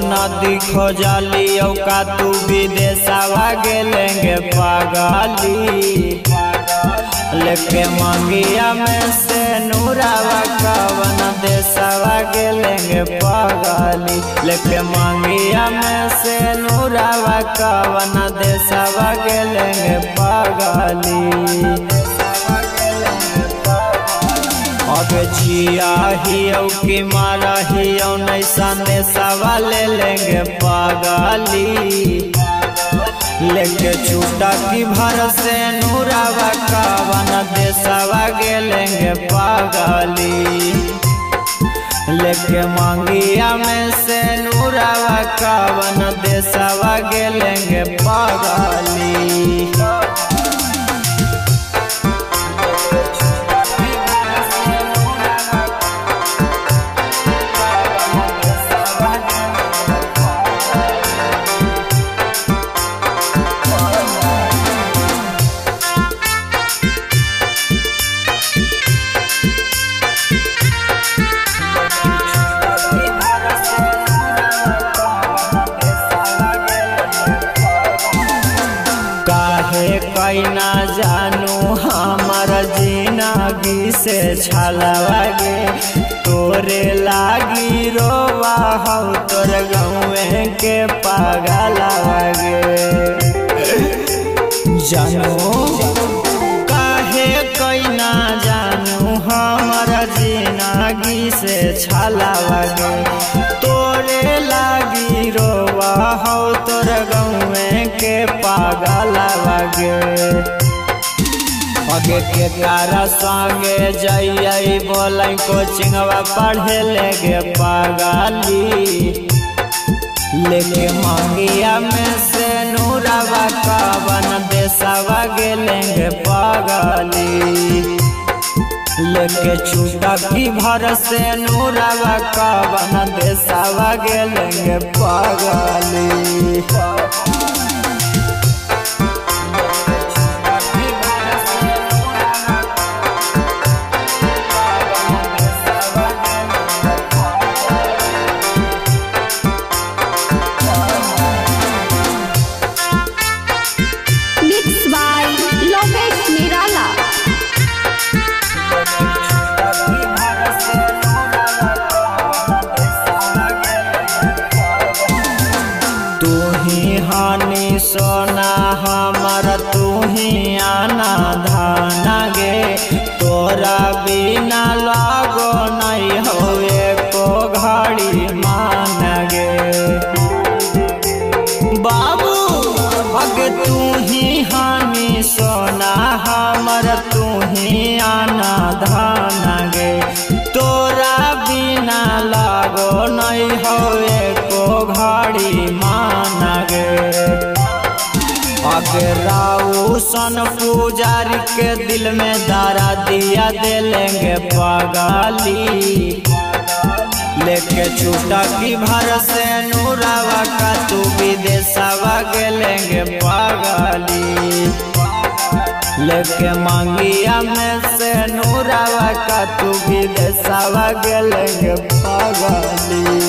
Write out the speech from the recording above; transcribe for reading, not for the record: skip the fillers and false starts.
नदी खोजली का तू विदेशवा गेलेंगे पागली लेके मंगिया में से नूरावा कवन देशवा गेलेंगे पागली लेके मंगिया में से नूरावा कवन देशवा गेलेंगे पागली। अबे जिया हियो कि मारा हियो नहीं संदेशवा ले लेंगे पागली लेके छूटा की भर से नूरावा कवन देशवा गेलेंगे पागली लेके मंगिया में से नूरावा कवन देशवा गेलेंगे पागली। कैना जानू हमार जिंदगी से छलवागे तोरे लागी रोवा हो तोर गाँव के पागलवागे जानू काहे कैना जानू हमार जिंदगी से छलवागे तोरे लागी रोवा हो तोर गाँव के पागलवागे अगे के कारा संगे जइयै बोलै कोचिंगवा पढ़े लेगे पागली लेके मंगिया में से नूरावा कवन देशवा गेलेंगे पागली लेके छूटा की भर से नूरावा कवन देशवा गेलेंगे पागली। तू ही हानि सोना हमार तू ही आना धाना गे तोरा बिना लागो नहीं होए को घड़ी मान गे बाबू अगे तू ही हानि सोना हमार तू ही आना धाना गे तोरा बिना लागो नहीं होए को घड़ी मान गे अगे राउसन पुजारी के दिल में दारा दिया दे लेंगे पागली लेके छूटा की भर से नूरावा का तू विदेशवा गेलेंगे पागली लेके मंगिया में से नूरावा का तू विदेशवा गेलेंगे पागली।